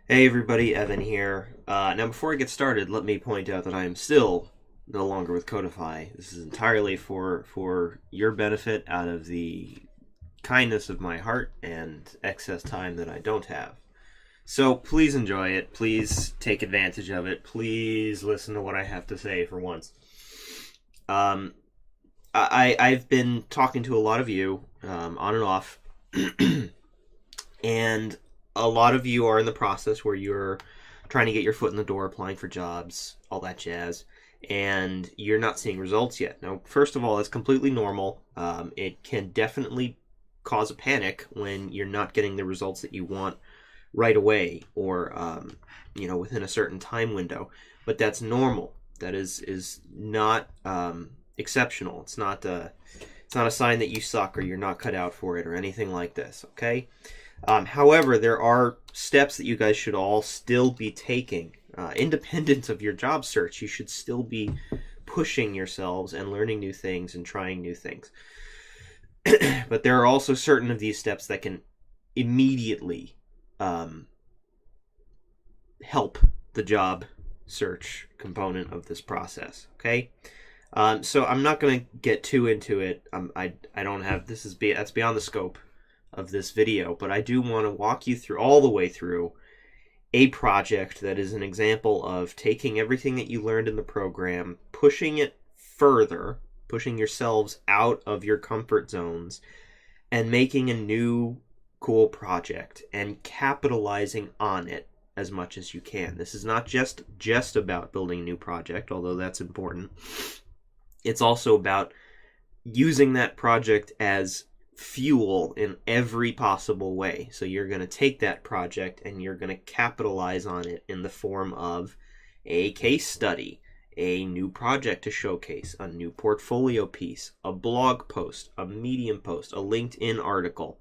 Hey everybody, Evan here. Now before I get started, let me point out that I am still no longer with Codify. This is entirely for your benefit out of the kindness of my heart and excess time that I don't have. So please enjoy it. Please take advantage of it. Please listen to what I have to say for once. Um, I've been talking to a lot of you on and off, and a lot of you are in the process where you're trying to get your foot in the door, applying for jobs, all that jazz, and you're not seeing results yet. Now, first of all, it's completely normal. It can definitely cause a panic when you're not getting the results that you want right away, or within a certain time window. But that's normal. That is not exceptional. It's not a sign that you suck or you're not cut out for it or anything like this. Okay. However, there are steps that you guys should all still be taking. Independent of your job search, you should still be pushing yourselves and learning new things and trying new things. But there are also certain of these steps that can immediately help the job search component of this process. Okay, so I'm not going to get too into it. I don't have that's beyond the scope of this video, but I do want to walk you through all the way through a project that is an example of taking everything that you learned in the program, pushing it further, pushing yourselves out of your comfort zones, and making a new cool project and capitalizing on it as much as you can. This is not just about building a new project, although that's important. It's also about using that project as fuel in every possible way. So you're going to take that project and you're going to capitalize on it in the form of a case study, a new project to showcase, a new portfolio piece, a blog post, a Medium post, a LinkedIn article,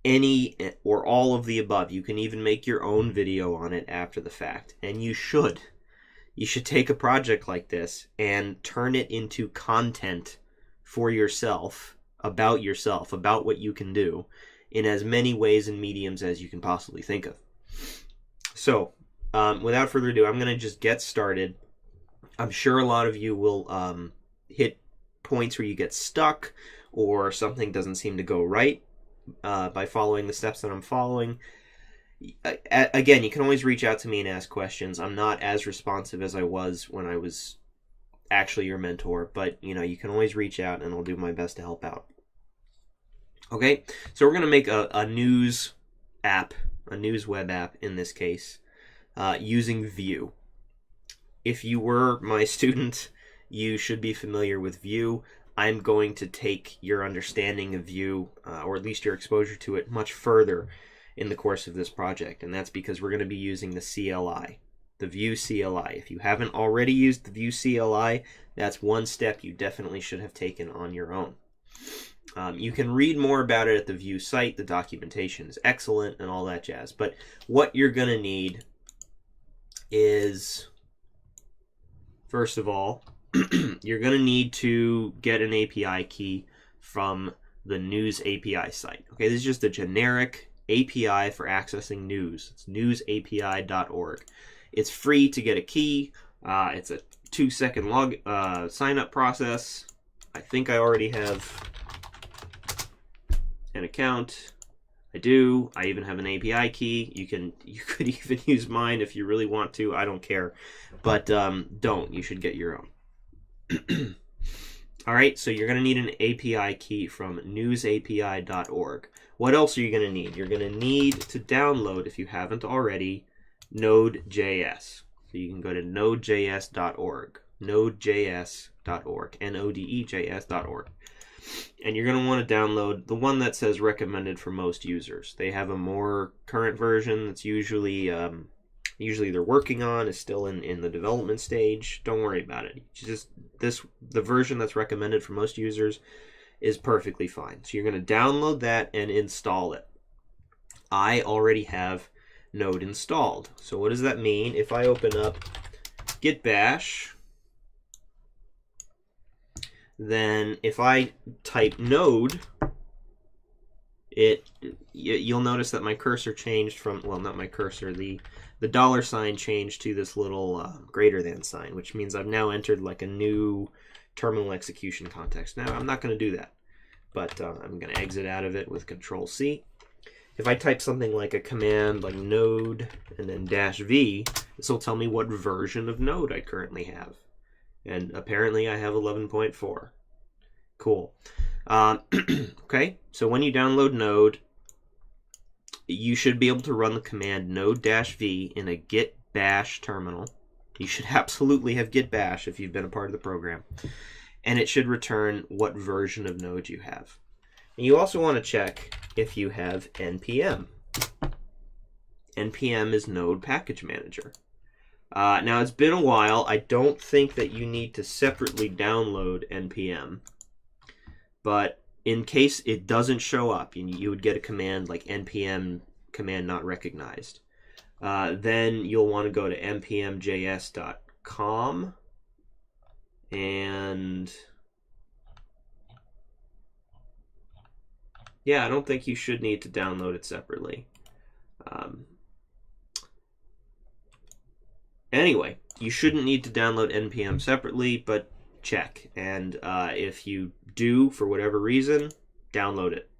any or all of the above. You can even make your own video on it after the fact, and you should. You should take a project like this and turn it into content for yourself, about what you can do in as many ways and mediums as you can possibly think of. So, without further ado, I'm going to just get started. I'm sure a lot of you will hit points where you get stuck or something doesn't seem to go right by following the steps that I'm following. Again, you can always reach out to me and ask questions. I'm not as responsive as I was when I was actually your mentor, but you can always reach out and I'll do my best to help out. Okay, so we're going to make a news app, a news web app in this case, using Vue. If you were my student, you should be familiar with Vue. I'm going to take your understanding of Vue, or at least your exposure to it, much further in the course of this project, and that's because we're going to be using the CLI, the Vue CLI. If you haven't already used the Vue CLI, that's one step you definitely should have taken on your own. You can read more about it at the Vue site. The documentation is excellent and all that jazz. But what you're going to need is, first of all, you're going to need to get an API key from the news API site. Okay, this is just a generic API for accessing news. It's newsapi.org. It's free to get a key. It's a 2-second sign up process. I think I already have an account. I do. I even have an API key. You could even use mine if you really want to. I don't care, but don't. You should get your own. All right, so you're going to need an API key from newsapi.org. What else are you going to need? You're going to need to download, if you haven't already, Node.js. So you can go to nodejs.org, nodejs.org, nodejs.org. And you're going to want to download the one that says recommended for most users. They have a more current version that's usually they're working on, is still in the development stage. Don't worry about it. The version that's recommended for most users is perfectly fine. So you're going to download that and install it. I already have Node installed. So what does that mean? If I open up git bash, then if I type node you'll notice that my cursor changed from, well, not my cursor, the dollar sign changed to this little greater than sign, which means I've now entered like a new terminal execution context. Now, I'm not going to do that, but I'm going to exit out of it with Control C. If I type something like a command like node and then -v, this will tell me what version of Node I currently have. And apparently I have 11.4. Cool. Okay, so when you download Node, you should be able to run the command node-v in a git bash terminal. You should absolutely have git bash if you've been a part of the program. And it should return what version of Node you have. And you also want to check if you have npm. npm is Node Package Manager. Now, it's been a while. I don't think that you need to separately download npm. But in case it doesn't show up, you would get a command like npm command not recognized. Then you'll want to go to npmjs.com and yeah, I don't think you should need to download it separately. Anyway, you shouldn't need to download npm separately, but check. And if you do, for whatever reason, download it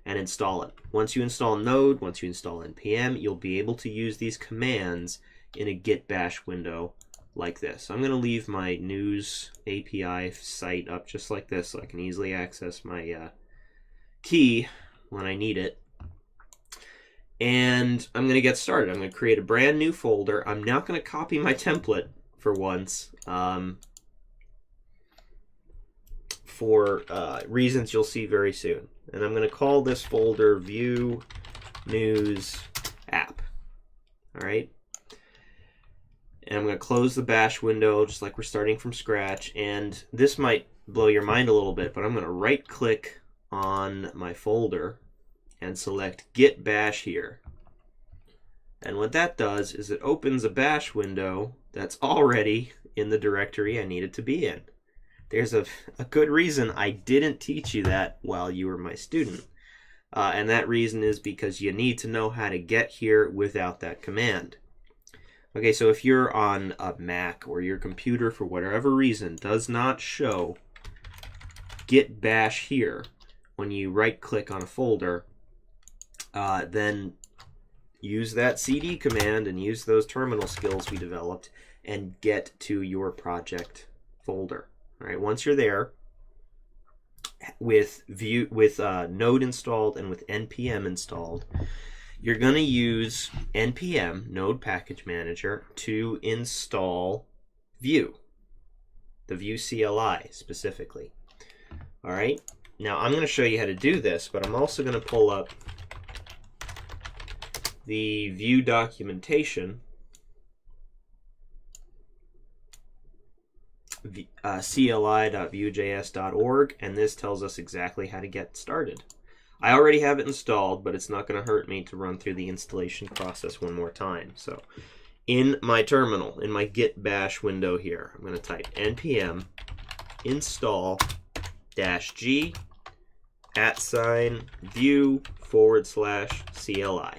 and install it. Once you install Node, once you install npm, you'll be able to use these commands in a git bash window like this. So I'm going to leave my news API site up just like this so I can easily access my key when I need it. And I'm going to get started. I'm going to create a brand new folder. I'm not going to copy my template for once, for reasons you'll see very soon. And I'm going to call this folder Vue News App. All right. And I'm going to close the bash window just like we're starting from scratch. And this might blow your mind a little bit, but I'm going to right click on my folder and select Git Bash here. And what that does is it opens a bash window that's already in the directory I need it to be in. There's a good reason I didn't teach you that while you were my student. And that reason is because you need to know how to get here without that command. Okay, so if you're on a Mac or your computer for whatever reason does not show Git Bash here when you right click on a folder, then use that cd command and use those terminal skills we developed and get to your project folder. All right, once you're there with Node installed and with npm installed, you're going to use npm Node Package Manager to install Vue, the vue-cli specifically. All right, now I'm going to show you how to do this, but I'm also going to pull up the Vue documentation, cli.vuejs.org, and this tells us exactly how to get started. I already have it installed, but it's not going to hurt me to run through the installation process one more time. So in my terminal, in my git bash window here, I'm going to type npm install -g @vue/CLI.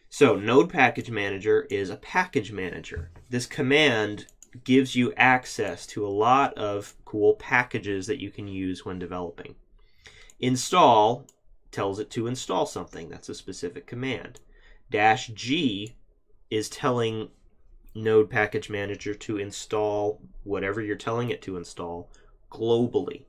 So Node Package Manager is a package manager. This command gives you access to a lot of cool packages that you can use when developing. Install tells it to install something. That's a specific command. -g is telling Node Package Manager to install whatever you're telling it to install globally.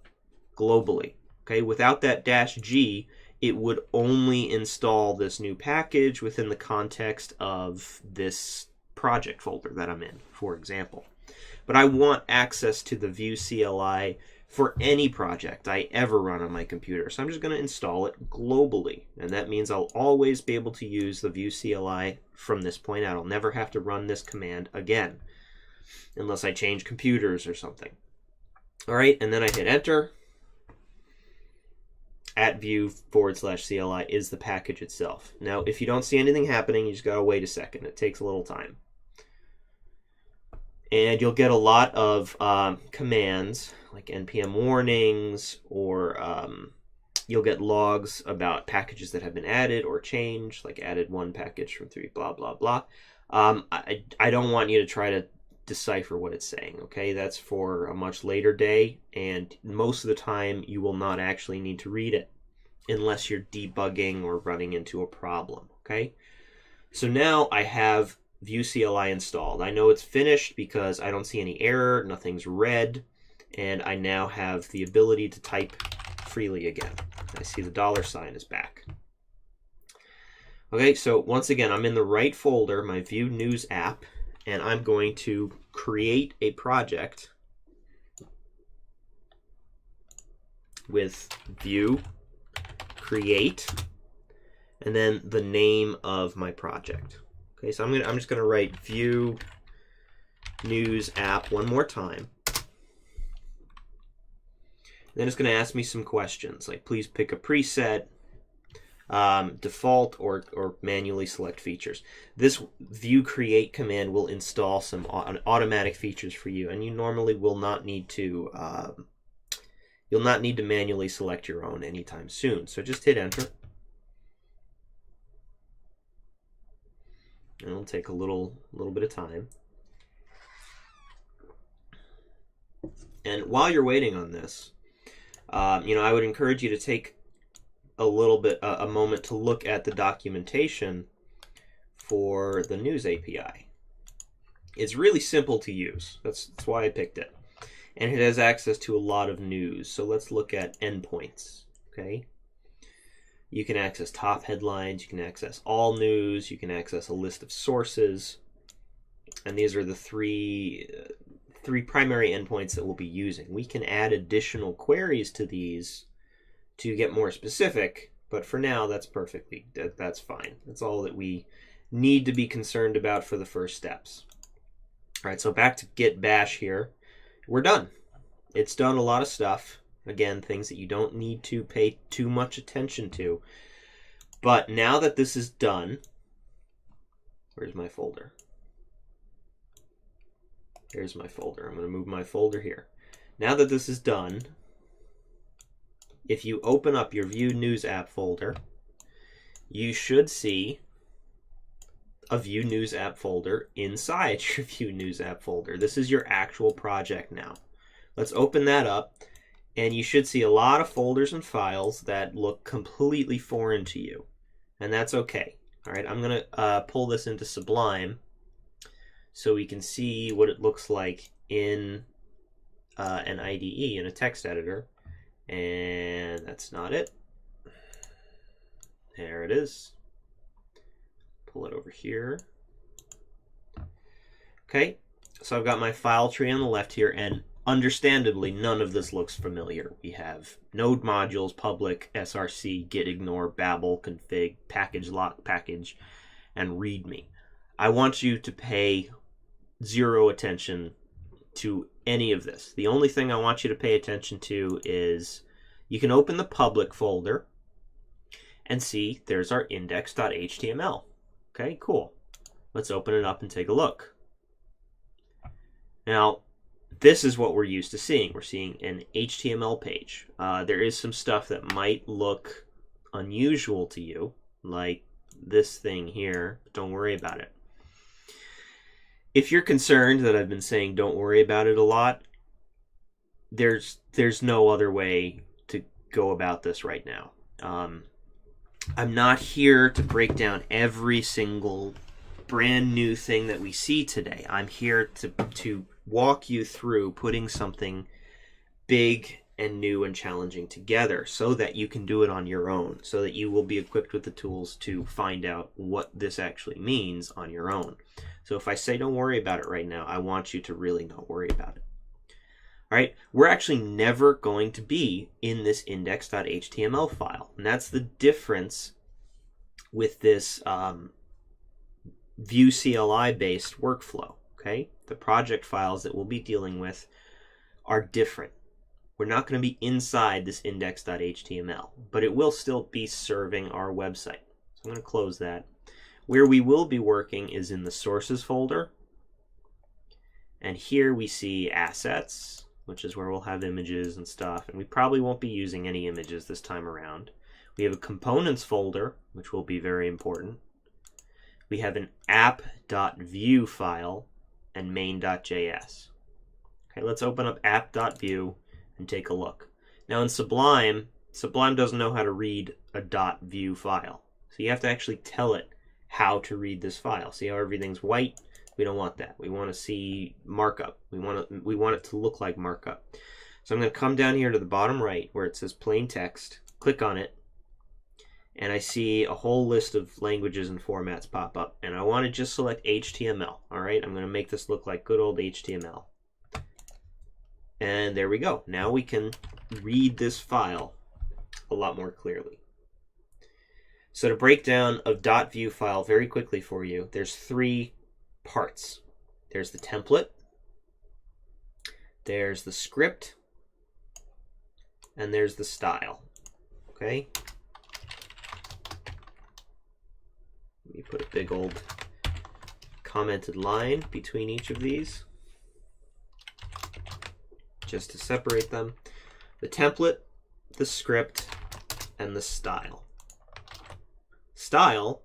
Okay, without that -g, it would only install this new package within the context of this project folder that I'm in, for example. But I want access to the vue-cli for any project I ever run on my computer. So I'm just going to install it globally. And that means I'll always be able to use the vue-cli from this point out. I'll never have to run this command again, unless I change computers or something. All right, and then I hit enter. @vue/CLI is the package itself. Now, if you don't see anything happening, you just got to wait a second. It takes a little time. And you'll get a lot of commands like npm warnings or You'll get logs about packages that have been added or changed, like added 1 package from 3, blah, blah, blah. I don't want you to try to decipher what it's saying, okay? That's for a much later day, and most of the time you will not actually need to read it unless you're debugging or running into a problem, okay? So now I have vue-cli installed. I know it's finished because I don't see any error, nothing's red, and I now have the ability to type freely again. I see the $sign is back. Okay, so once again, I'm in the right folder, my Vue News app, and I'm going to create a project with Vue create and then the name of my project. Okay, so I'm just gonna write Vue News app one more time. Then it's going to ask me some questions, like please pick a preset, default, or manually select features. This vue create command will install some automatic features for you, and you normally will not need to. You'll not need to manually select your own anytime soon. So just hit enter, and it'll take a little bit of time. And while you're waiting on this, I would encourage you to take a moment to look at the documentation for the News API. It's really simple to use. That's why I picked it. And it has access to a lot of news. So let's look at endpoints, okay? You can access top headlines, you can access all news, you can access a list of sources. And these are the three primary endpoints that we'll be using. We can add additional queries to these to get more specific, but for now that's that's fine. That's all that we need to be concerned about for the first steps. All right, so back to git bash here. We're done. It's done a lot of stuff. Again, things that you don't need to pay too much attention to. But now that this is done, where's my folder? Here's my folder. I'm going to move my folder here. Now that this is done, if you open up your Vue News app folder, you should see a Vue News app folder inside your Vue News app folder. This is your actual project now. Let's open that up, and you should see a lot of folders and files that look completely foreign to you, and that's okay. All right, I'm going to pull this into Sublime so we can see what it looks like in an IDE, in a text editor. And that's not it. There it is. Pull it over here. Okay, so I've got my file tree on the left here, and understandably, none of this looks familiar. We have node modules, public, src, git ignore, babel, config, package lock, package, and readme. I want you to pay zero attention to any of this. The only thing I want you to pay attention to is you can open the public folder and see there's our index.html. Okay, cool. Let's open it up and take a look. Now, this is what we're used to seeing. We're seeing an HTML page. There is some stuff that might look unusual to you, like this thing here, but don't worry about it. If you're concerned that I've been saying don't worry about it a lot, there's no other way to go about this right now. I'm not here to break down every single brand new thing that we see today. I'm here to walk you through putting something big and new and challenging together so that you can do it on your own, so that you will be equipped with the tools to find out what this actually means on your own. So if I say don't worry about it right now, I want you to really not worry about it. All right, we're actually never going to be in this index.html file, and that's the difference with this vue-cli based workflow. Okay, the project files that we'll be dealing with are different. We're not going to be inside this index.html, but it will still be serving our website. So I'm going to close that. Where we will be working is in the sources folder. And here we see assets, which is where we'll have images and stuff, and we probably won't be using any images this time around. We have a components folder, which will be very important. We have an app.vue file and main.js. Okay, let's open up app.vue and take a look. Now in Sublime doesn't know how to read a .vue file. So you have to actually tell it how to read this file. See how everything's white? We don't want that. We want to see markup. We want it to look like markup. So I'm going to come down here to the bottom right where it says plain text, click on it, and I see a whole list of languages and formats pop up. And I want to just select HTML. All right, I'm going to make this look like good old HTML. And there we go. Now we can read this file a lot more clearly. So to break down a .vue file very quickly for you, there's 3 parts. There's the template, there's the script, and there's the style. Okay? Let me put a big old commented line between each of these just to separate them. The template, the script, and the style. Style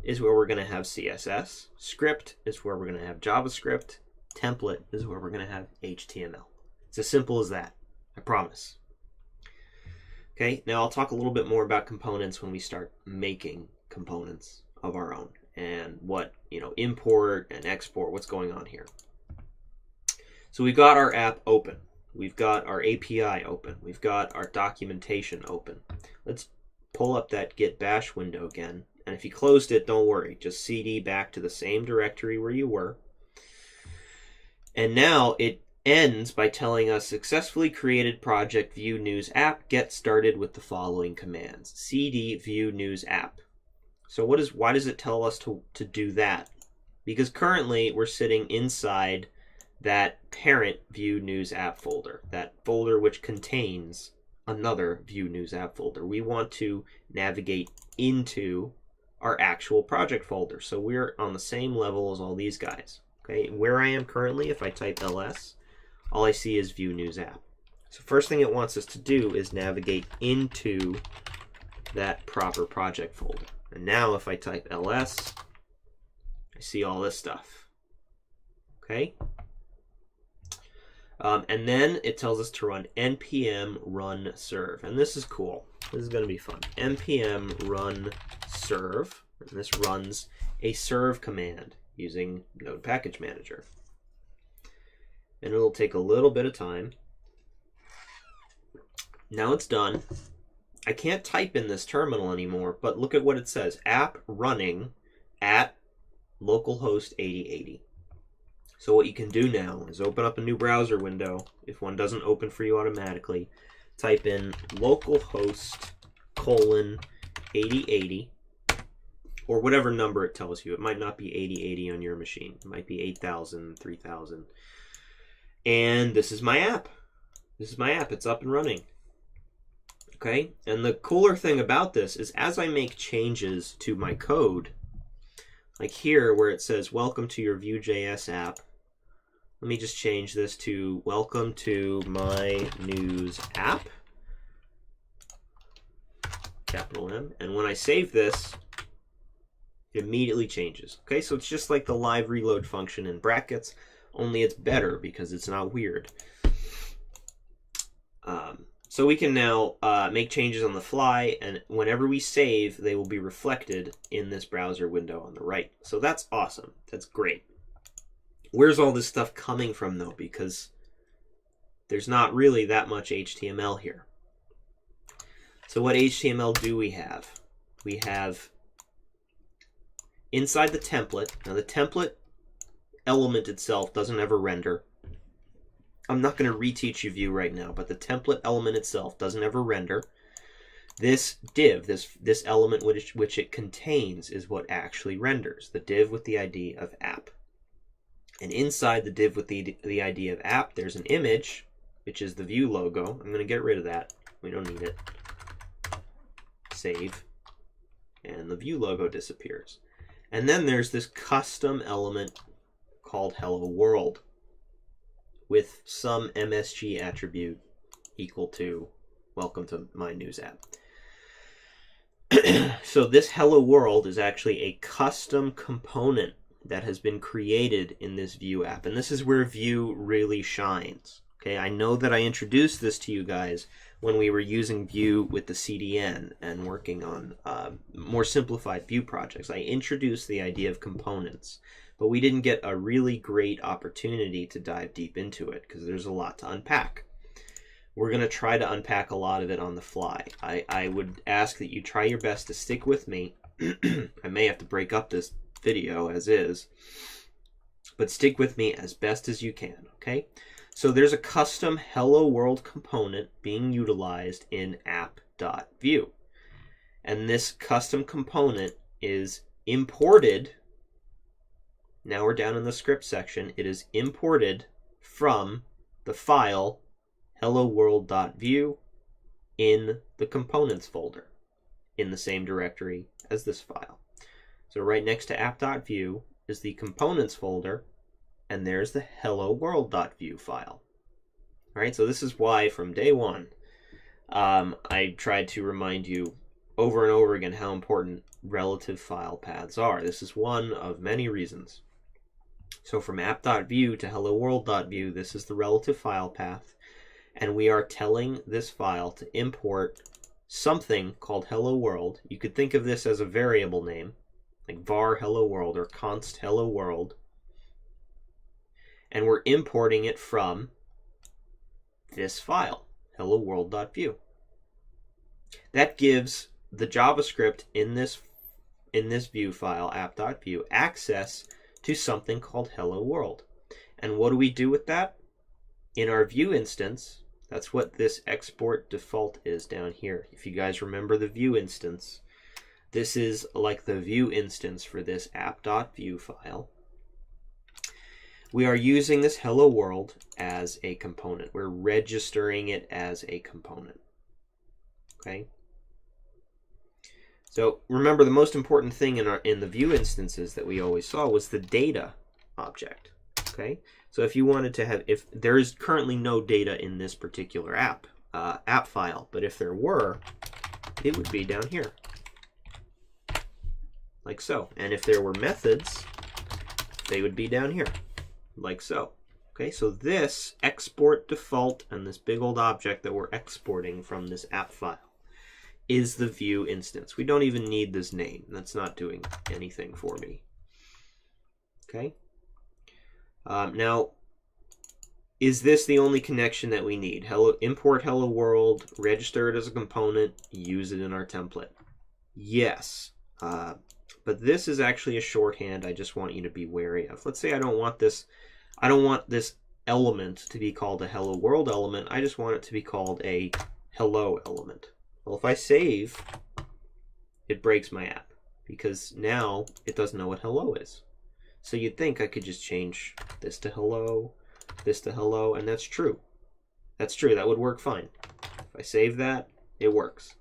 is where we're going to have CSS. Script is where we're going to have JavaScript. Template is where we're going to have HTML. It's as simple as that. I promise. Okay, now I'll talk a little bit more about components when we start making components of our own and what, import and export, what's going on here. So we've got our app open. We've got our API open. We've got our documentation open. Let's pull up that git bash window again. And if you closed it, don't worry. Just cd back to the same directory where you were. And now it ends by telling us successfully created project vue news app. Get started with the following commands. cd vue news app. So why does it tell us to do that? Because currently we're sitting inside that parent vue news app folder, that folder which contains another vue news app folder. We want to navigate into our actual project folder. So we're on the same level as all these guys. Okay, where I am currently, if I type ls, all I see is vue news app. So first thing it wants us to do is navigate into that proper project folder. And now if I type ls, I see all this stuff. Okay? And then it tells us to run npm run serve. And this is cool. This is going to be fun. npm run serve. And this runs a serve command using Node Package Manager. And it'll take a little bit of time. Now it's done. I can't type in this terminal anymore, but look at what it says. App running at localhost 8080. So what you can do now is open up a new browser window. If one doesn't open for you automatically, type in localhost 8080 or whatever number it tells you. It might not be 8080 on your machine. It might be 8000, 3000. And this is my app. This is my app. It's up and running. Okay? And the cooler thing about this is as I make changes to my code, like here where it says, welcome to your Vue.js app, let me just change this to welcome to my news app, capital M. And when I save this, it immediately changes. Okay, so it's just like the live reload function in brackets, only it's better because it's not weird. So we can now make changes on the fly, and whenever we save, they will be reflected in this browser window on the right. So that's awesome. That's great. Where's all this stuff coming from, though? Because there's not really that much HTML here. So what HTML do we have? We have inside the template. Now the template element itself doesn't ever render. I'm not going to reteach you Vue right now, but the template element itself doesn't ever render. This div, this element which it contains, is what actually renders. The div with the ID of app. And inside the div with the ID of app, there's an image, which is the Vue logo. I'm going to get rid of that. We don't need it. Save. And the Vue logo disappears. And then there's this custom element called Hello World. with some MSG attribute equal to welcome to my news app. So this hello world is actually a custom component that has been created in this Vue app. And this is where Vue really shines. Okay, I know that I introduced this to you guys when we were using Vue with the CDN and working on more simplified Vue projects. I introduced the idea of components, but we didn't get a really great opportunity to dive deep into it because there's a lot to unpack. We're going to try to unpack a lot of it on the fly. I would ask that you try your best to stick with me. I may have to break up this video as is, but stick with me as best as you can, okay? So there's a custom hello world component being utilized in app.vue. And this custom component is imported. Now we're down in the script section. It is imported from the file hello-world.vue in the components folder in the same directory as this file. So right next to app.vue is the components folder, and there's the hello-world.vue file. All right, so this is why from day one, I tried to remind you over and over again how important relative file paths are. This is one of many reasons. So from app.vue to hello-world.vue, this is the relative file path. And we are telling this file to import something called hello world. You could think of this as a variable name, like var hello world or const hello world. And we're importing it from this file, hello world.vue. That gives the JavaScript in this Vue file, app.vue, access to something called hello world. And what do we do with that? In our Vue instance, that's what this export default is down here. If you guys remember the Vue instance, this is like the Vue instance for this app.vue file. We are using this hello world as a component. We're registering it as a component. Okay? So remember, the most important thing in the Vue instances that we always saw was the data object. Okay? So if you wanted to have, if there is currently no data in this particular app file, but if there were, it would be down here, like so. And if there were methods, they would be down here, like so. Okay, so this export default and this big old object that we're exporting from this app file is the Vue instance. We don't even need this name. That's not doing anything for me. Okay. Now, is this the only connection that we need? Import hello world, register it as a component, use it in our template. Yes, but this is actually a shorthand I just want you to be wary of. Let's say I don't want this element to be called a hello world element. I just want it to be called a hello element. Well, if I save, it breaks my app because now it doesn't know what hello is. So you'd think I could just change this to hello, and that's true. That's true, that would work fine. If I save that, it works.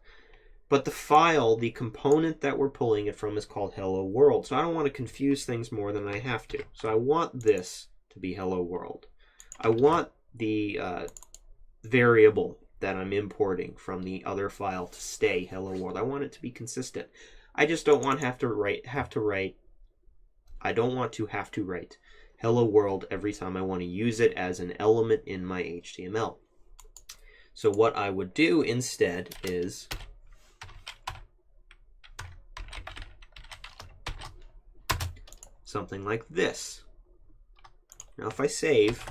But the file, the component that we're pulling it from is called hello world. So I don't want to confuse things more than I have to. So I want this to be hello world. I want the variable that I'm importing from the other file to stay hello world. I want it to be consistent. I just don't want to have to write hello world every time I want to use it as an element in my HTML. So what I would do instead is something like this. Now if I save,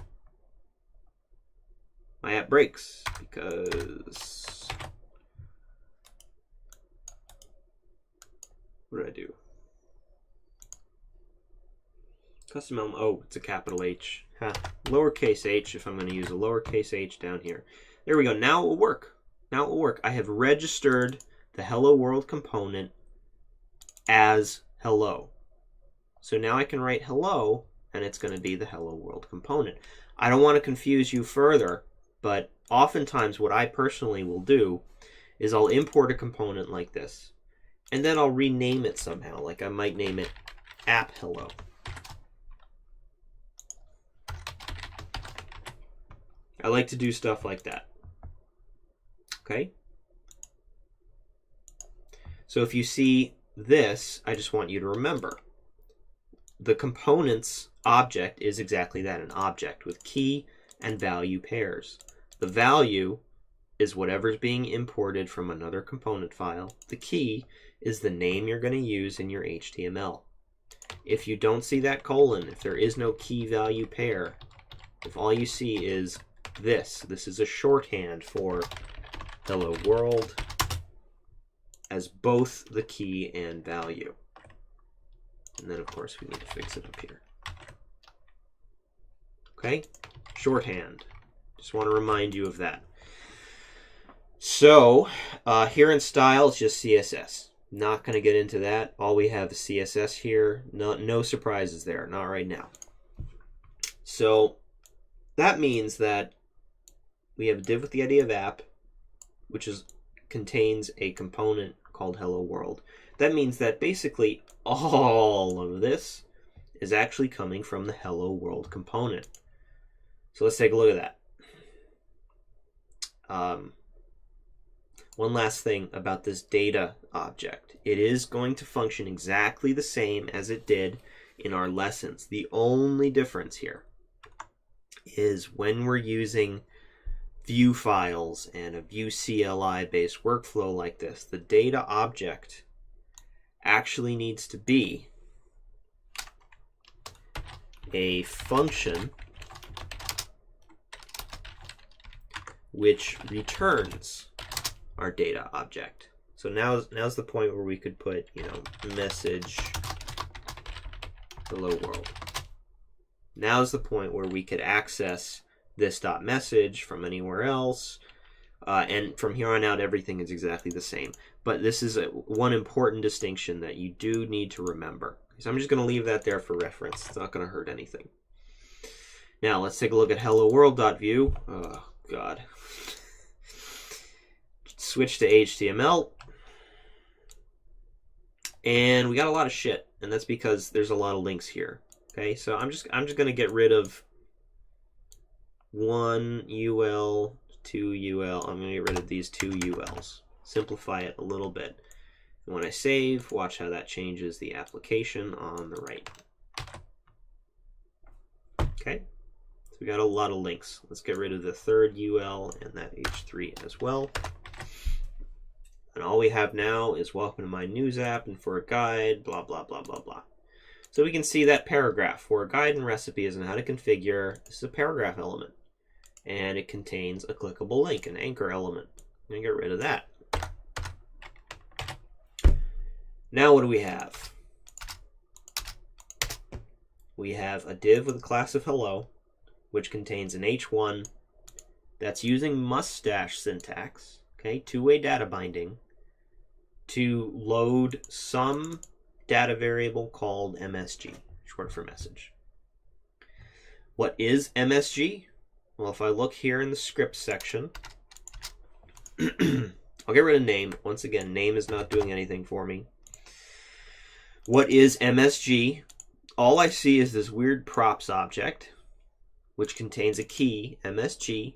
my app breaks because what did I do? Custom element, oh, it's a capital H. Lowercase h if I'm going to use a lowercase h down here. There we go. Now it will work. Now it will work. I have registered the hello world component as hello. So now I can write hello, and it's going to be the hello world component. I don't want to confuse you further, but oftentimes what I personally will do is I'll import a component like this, and then I'll rename it somehow. Like I might name it app hello. I like to do stuff like that. Okay? So if you see this, I just want you to remember the components object is exactly that, an object with key and value pairs. The value is whatever's being imported from another component file. The key is the name you're going to use in your HTML. If you don't see that colon, if there is no key value pair, if all you see is this is a shorthand for hello world as both the key and value. And then, of course, we need to fix it up here. Okay? Shorthand. Just want to remind you of that. So, here in style, it's just CSS. Not going to get into that. All we have is CSS here. No surprises there. Not right now. So, that means that we have a div with the ID of app, which contains a component called hello world. That means that basically all of this is actually coming from the hello world component. So let's take a look at that. One last thing about this data object. It is going to function exactly the same as it did in our lessons. The only difference here is when we're using view files and a vue-cli based workflow like this, the data object actually needs to be a function which returns our data object. So now's the point where we could put, message hello world. Now's the point where we could access this .message from anywhere else, and from here on out everything is exactly the same. But this is one important distinction that you do need to remember. So I'm just going to leave that there for reference. It's not going to hurt anything. Now let's take a look at hello world.view. Oh god. Switch to HTML. And we got a lot of shit, and that's because there's a lot of links here. Okay, so I'm just going to get rid of one UL, two UL. I'm going to get rid of these two ULs. Simplify it a little bit. And when I save, watch how that changes the application on the right. Okay, so we got a lot of links. Let's get rid of the third UL and that H3 as well. And all we have now is welcome to my news app and for a guide, blah, blah, blah, blah, blah. So we can see that paragraph for a guide and recipes and how to configure. This is a paragraph element. And it contains a clickable link, an anchor element. I'm going to get rid of that. Now what do we have? We have a div with a class of hello, which contains an h1 that's using mustache syntax, okay, two-way data binding, to load some data variable called MSG, short for message. What is MSG? Well, if I look here in the script section, I'll get rid of name. Once again, name is not doing anything for me. What is MSG? All I see is this weird props object, which contains a key, MSG,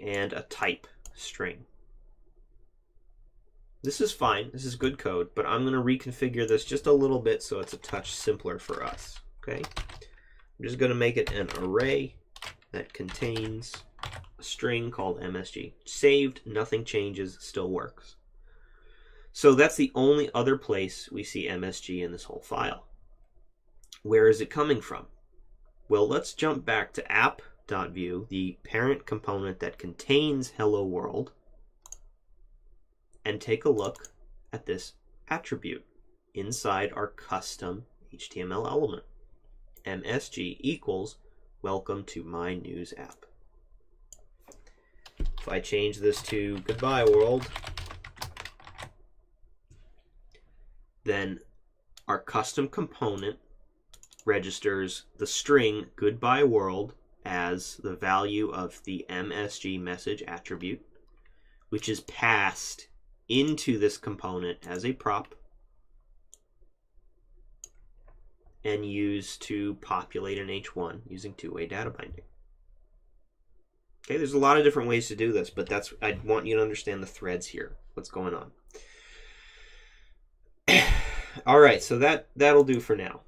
and a type, string. This is fine. This is good code, but I'm going to reconfigure this just a little bit so it's a touch simpler for us. Okay? I'm just going to make it an array that contains a string called MSG. Saved, nothing changes, still works. So that's the only other place we see MSG in this whole file. Where is it coming from? Well, let's jump back to app.view, the parent component that contains hello world, and take a look at this attribute inside our custom HTML element. MSG equals welcome to my news app. If I change this to goodbye world, then our custom component registers the string goodbye world as the value of the MSG message attribute, which is passed into this component as a prop and used to populate an H1 using two-way data binding. Okay, there's a lot of different ways to do this, but I want you to understand the threads here, what's going on. All right, so that'll do for now.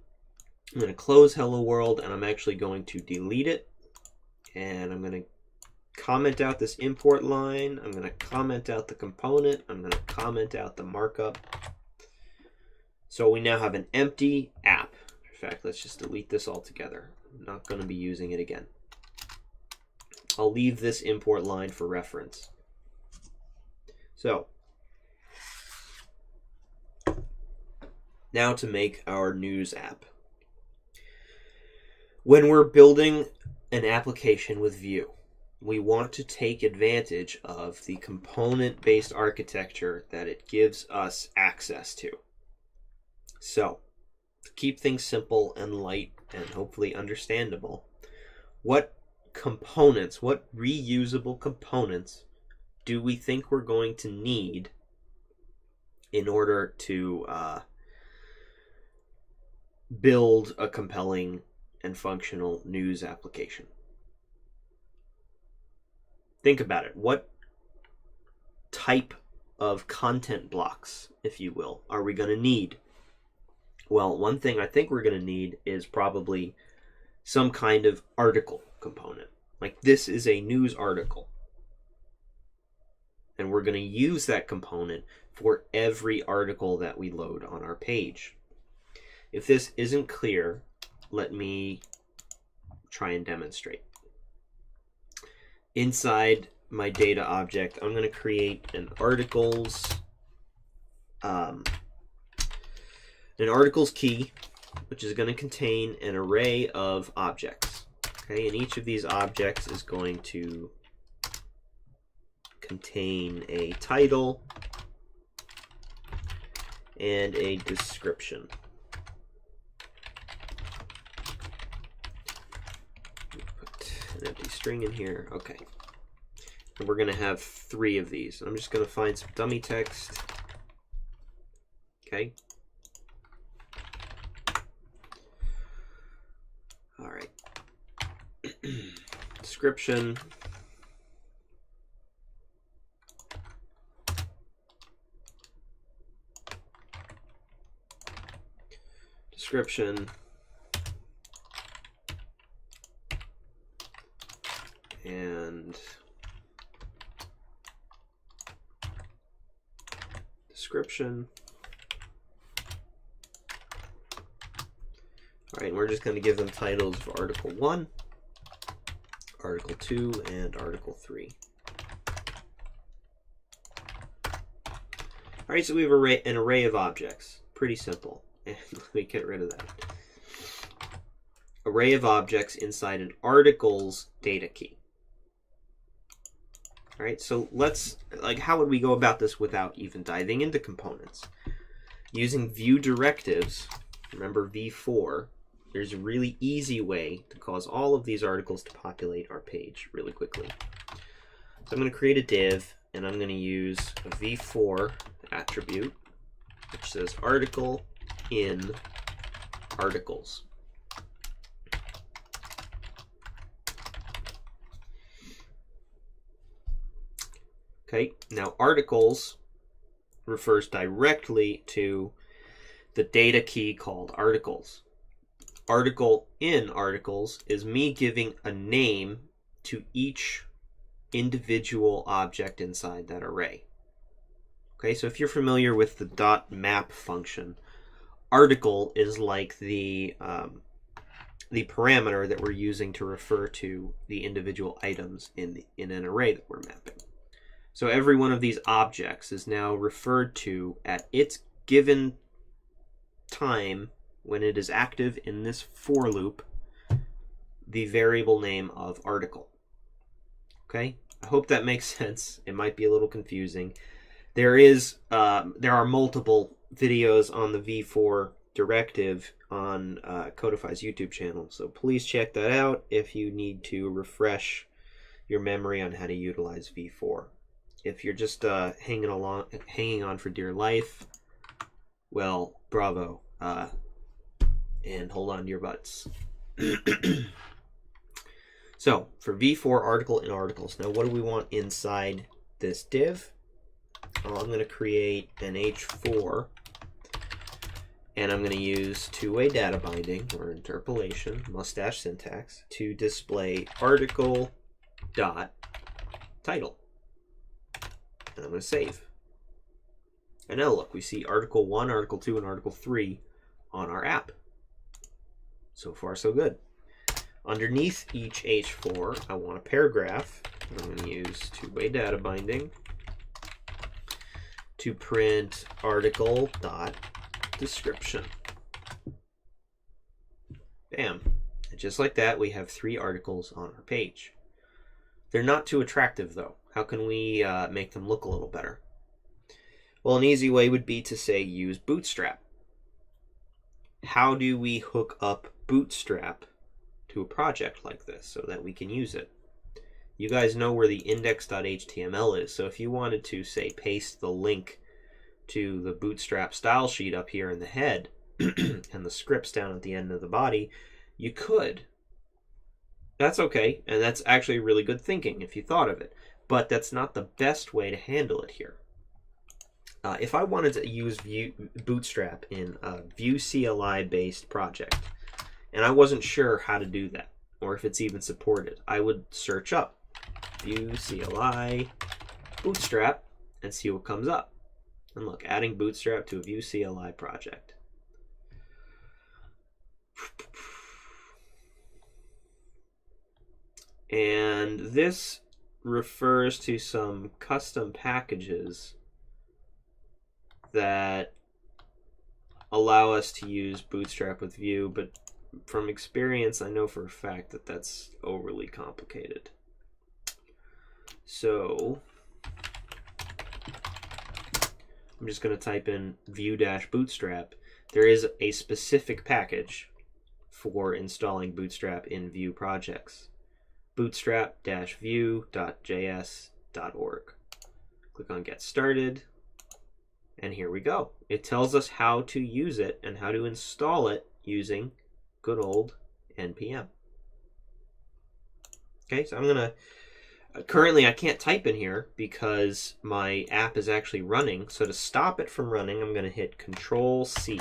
I'm going to close Hello World, and I'm actually going to delete it. And I'm going to comment out this import line. I'm going to comment out the component. I'm going to comment out the markup. So we now have an empty app. In fact, let's just delete this altogether. I'm not going to be using it again. I'll leave this import line for reference. So now to make our news app. When we're building an application with Vue, we want to take advantage of the component-based architecture that it gives us access to. So, to keep things simple and light and hopefully understandable, what components, what reusable components do we think we're going to need in order to build a compelling and functional news application? Think about it. What type of content blocks, if you will, are we going to need? Well, one thing I think we're going to need is probably some kind of article component. Like, this is a news article. And we're going to use that component for every article that we load on our page. If this isn't clear, let me try and demonstrate. Inside my data object, I'm going to create an articles key, which is going to contain an array of objects. Okay, and each of these objects is going to contain a title and a description. An empty string in here. Okay. And we're going to have 3 of these. I'm just going to find some dummy text. Okay. All right. Description. Description. And description. All right, and we're just going to give them titles of Article 1, Article 2, and Article 3. All right, so we have an array of objects. Pretty simple. And let me get rid of that. Array of objects inside an articles data key. All right, so how would we go about this without even diving into components? Using vue directives, remember v4, there's a really easy way to cause all of these articles to populate our page really quickly. So I'm going to create a div, and I'm going to use a v4 attribute, which says article in articles. Okay, now articles refers directly to the data key called articles. Article in articles is me giving a name to each individual object inside that array. Okay, so if you're familiar with the .map function, article is like the parameter that we're using to refer to the individual items in an array that we're mapping. So every one of these objects is now referred to at its given time when it is active in this for loop, the variable name of article. Okay, I hope that makes sense. It might be a little confusing. There are multiple videos on the v4 directive on Codify's YouTube channel, so please check that out if you need to refresh your memory on how to utilize v4. If you're just hanging on for dear life, well, bravo, and hold on to your butts. So for v4 article and articles, now what do we want inside this div? Well, I'm going to create an h4, and I'm going to use two-way data binding or interpolation, mustache syntax, to display article dot title. And I'm going to save. And now look, we see article 1, article 2, and article 3 on our app. So far, so good. Underneath each h4, I want a paragraph. I'm going to use two-way data binding to print article dot description. Bam. And just like that, we have 3 articles on our page. They're not too attractive, though. How can we make them look a little better? Well, an easy way would be to say use Bootstrap. How do we hook up Bootstrap to a project like this so that we can use it? You guys know where the index.html is, so if you wanted to, say, paste the link to the Bootstrap style sheet up here in the head and the scripts down at the end of the body, you could. That's okay, and that's actually really good thinking if you thought of it, but that's not the best way to handle it here. If I wanted to use Bootstrap in a vue-cli based project, and I wasn't sure how to do that, or if it's even supported, I would search up vue-cli Bootstrap and see what comes up. And look, adding Bootstrap to a vue-cli project. And this refers to some custom packages that allow us to use Bootstrap with Vue, but from experience, I know for a fact that that's overly complicated. So I'm just going to type in vue-bootstrap. There is a specific package for installing Bootstrap in Vue projects. bootstrap-vue.js.org. Click on Get Started, and here we go. It tells us how to use it and how to install it using good old npm. Okay, so I'm gonna currently I can't type in here because my app is actually running. So to stop it from running, I'm gonna hit Control-C,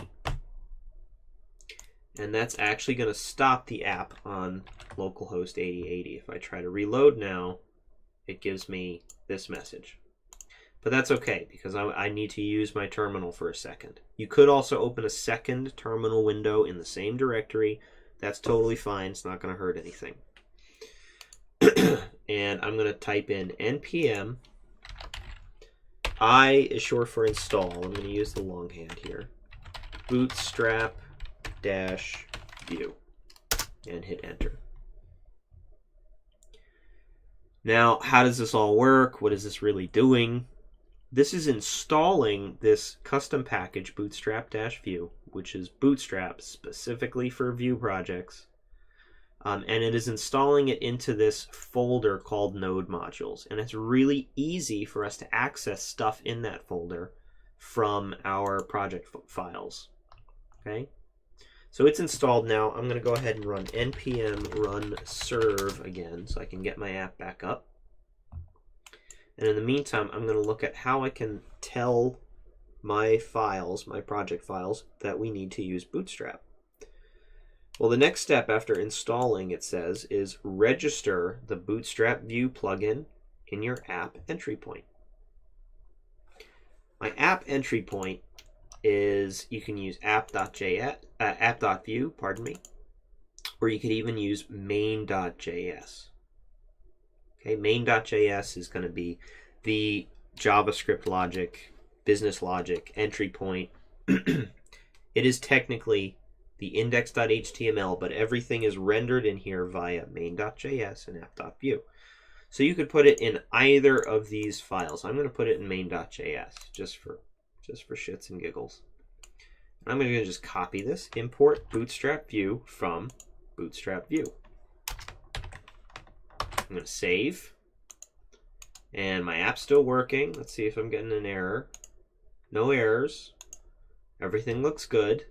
and that's actually gonna stop the app on localhost 8080. If I try to reload now, it gives me this message. But that's okay, because I need to use my terminal for a second. You could also open a second terminal window in the same directory. That's totally fine. It's not going to hurt anything. And I'm going to type in npm. I is short for install. I'm going to use the longhand here. Bootstrap-vue. And hit enter. Now, how does this all work? What is this really doing? This is installing this custom package, Bootstrap-Vue, which is Bootstrap specifically for Vue projects. And it is installing it into this folder called Node Modules. And it's really easy for us to access stuff in that folder from our project files. Okay? So it's installed now. I'm going to go ahead and run npm run serve again so I can get my app back up. And in the meantime, I'm going to look at how I can tell my files, my project files, that we need to use Bootstrap. Well, the next step after installing, it says, is register the Bootstrap Vue plugin in your app entry point. My app entry point is, you can use app.vue, or you could even use main.js. Okay, main.js is going to be the JavaScript logic, business logic, entry point. It is technically the index.html, but everything is rendered in here via main.js and app.vue. So you could put it in either of these files. I'm going to put it in main.js just for shits and giggles. And I'm going to just copy this, import Bootstrap Vue from Bootstrap Vue. I'm going to save, and my app's still working. Let's see if I'm getting an error. No errors. Everything looks good.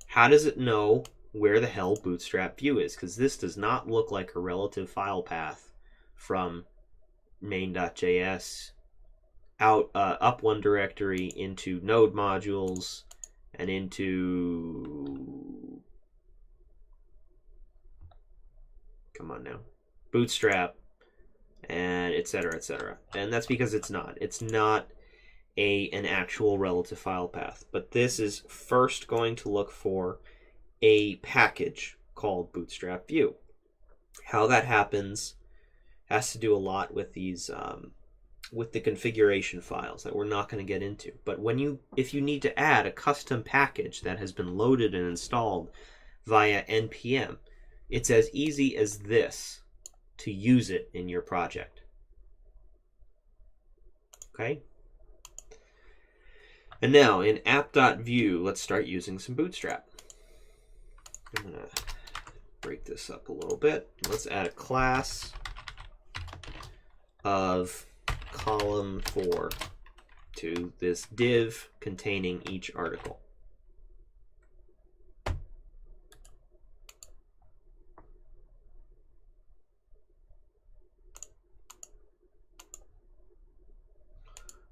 How does it know where the hell Bootstrap Vue is, because this does not look like a relative file path from main.js out up one directory into node modules and into, come on now, Bootstrap, and etc., etc. And that's because it's not an actual relative file path. But this is first going to look for a package called Bootstrap Vue. How that happens has to do a lot with these with the configuration files that we're not going to get into. But if you need to add a custom package that has been loaded and installed via npm, it's as easy as this to use it in your project. Okay? And now in app.vue, let's start using some Bootstrap. I'm going to break this up a little bit. Let's add a class of column4 to this div containing each article.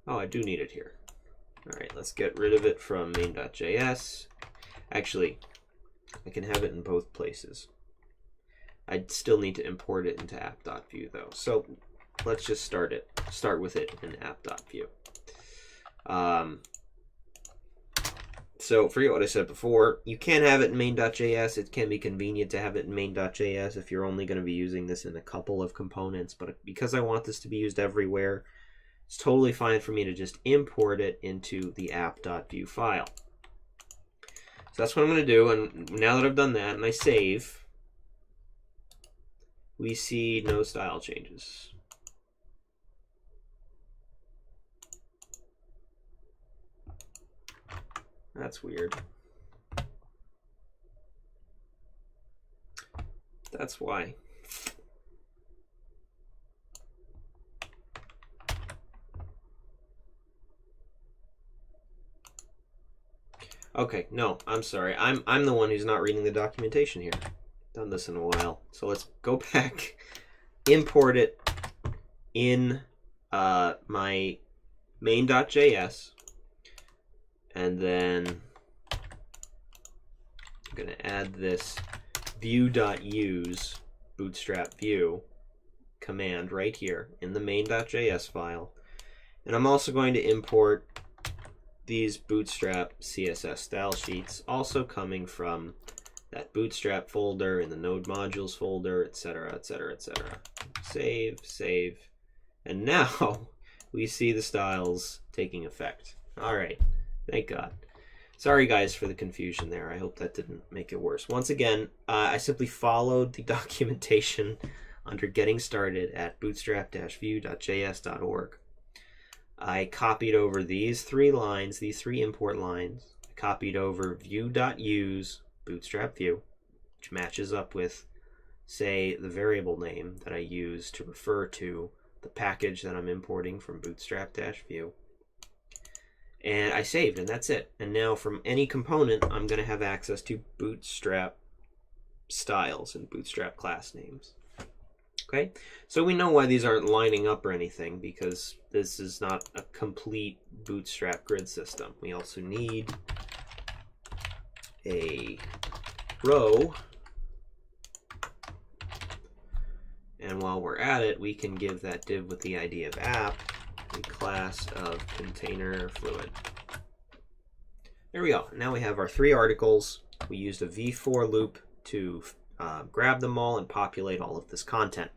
Oh, I do need it here. All right, let's get rid of it from main.js. Actually, I can have it in both places. I'd still need to import it into app.vue though. So let's just start with it in app.vue. So forget what I said before. You can have it in main.js. It can be convenient to have it in main.js if you're only going to be using this in a couple of components. But because I want this to be used everywhere, it's totally fine for me to just import it into the app.vue file. So that's what I'm going to do. And now that I've done that and I save, we see no style changes. That's weird. That's why. Okay, no, I'm sorry. I'm the one who's not reading the documentation here. Done this in a while. So let's go back, import it in my main.js, and then I'm going to add this vue.use bootstrap vue command right here in the main.js file. And I'm also going to import these Bootstrap CSS style sheets, also coming from that Bootstrap folder in the node modules folder, etc., etc., etc. Save, save, and now we see the styles taking effect. All right, thank God. Sorry guys for the confusion there. I hope that didn't make it worse. Once again, I simply followed the documentation under getting started at bootstrap-vue.js.org. I copied over these three lines, these three import lines. I copied over vue.use bootstrap vue, which matches up with, say, the variable name that I use to refer to the package that I'm importing from bootstrap-vue. And I saved, and that's it. And now from any component, I'm going to have access to Bootstrap styles and Bootstrap class names. Okay, so we know why these aren't lining up or anything, because this is not a complete Bootstrap grid system. We also need a row, and while we're at it, we can give that div with the ID of app a class of container fluid. There we go. Now we have our three articles. We used a v-for loop to grab them all and populate all of this content.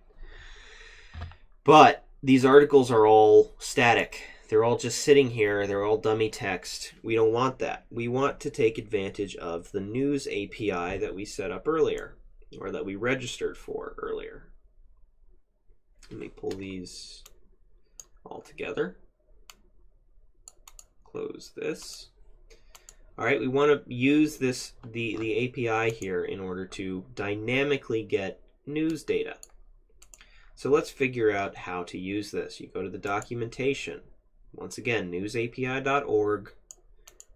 But these articles are all static. They're all just sitting here. They're all dummy text. We don't want that. We want to take advantage of the news API that we set up earlier, or that we registered for earlier. Let me pull these all together. Close this. All right, we want to use the API here in order to dynamically get news data. So let's figure out how to use this. You go to the documentation. Once again, newsapi.org,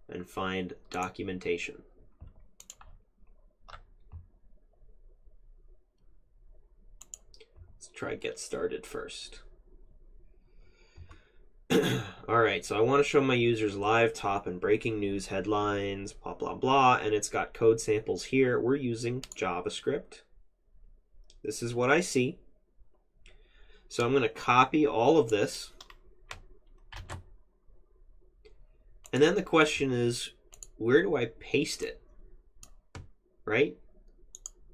and find documentation. try get started first. Alright, so I want to show my users live, top, and breaking news headlines, blah, blah, blah, and it's got code samples here. We're using JavaScript. This is what I see. So I'm going to copy all of this. And then the question is, where do I paste it? Right?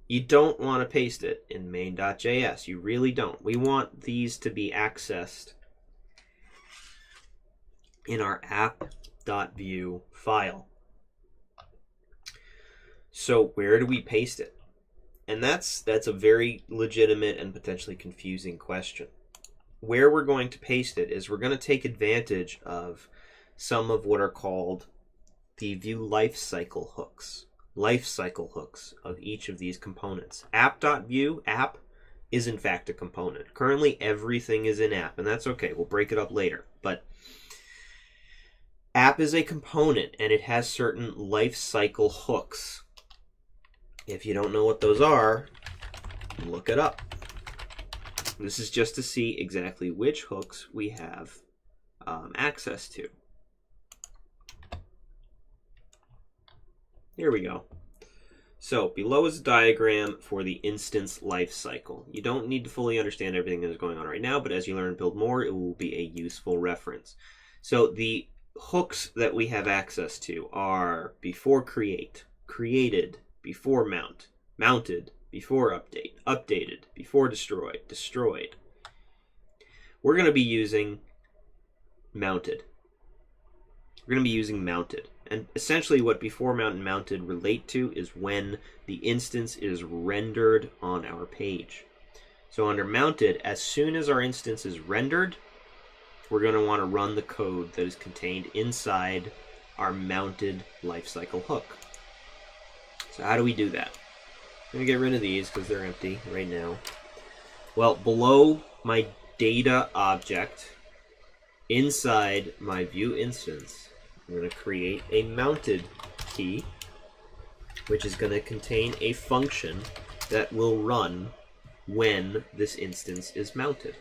You don't want to paste it in main.js. You really don't. We want these to be accessed in our app.vue file. So where do we paste it? And that's a very legitimate and potentially confusing question. Where we're going to paste it is we're going to take advantage of some of what are called the Vue lifecycle hooks. Lifecycle hooks of each of these components. App.vue, app, is in fact a component. Currently everything is in app, and that's okay. We'll break it up later. But app is a component, and it has certain lifecycle hooks. If you don't know what those are, look it up. This is just to see exactly which hooks we have access to. Here we go. So below is a diagram for the instance lifecycle. You don't need to fully understand everything that is going on right now, but as you learn and build more, it will be a useful reference. So the hooks that we have access to are before create, created, before mount, mounted, before update, updated, before destroyed, destroyed. We're going to be using mounted. We're going to be using mounted. And essentially what before mount and mounted relate to is when the instance is rendered on our page. So under mounted, as soon as our instance is rendered, we're going to want to run the code that is contained inside our mounted lifecycle hook. So how do we do that? I'm going to get rid of these because they're empty right now. Well, below my data object, inside my Vue instance, I'm going to create a mounted key, which is going to contain a function that will run when this instance is mounted.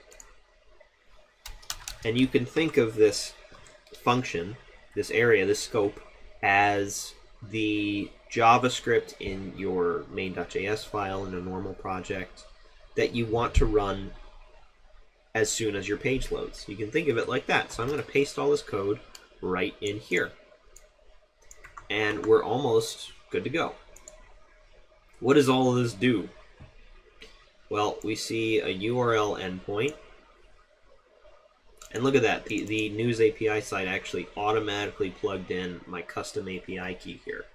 And you can think of this function, this area, this scope, as the JavaScript in your main.js file in a normal project that you want to run as soon as your page loads. You can think of it like that. So I'm going to paste all this code right in here. And we're almost good to go. What does all of this do? Well, we see a URL endpoint. And look at that. The news API side actually automatically plugged in my custom API key here.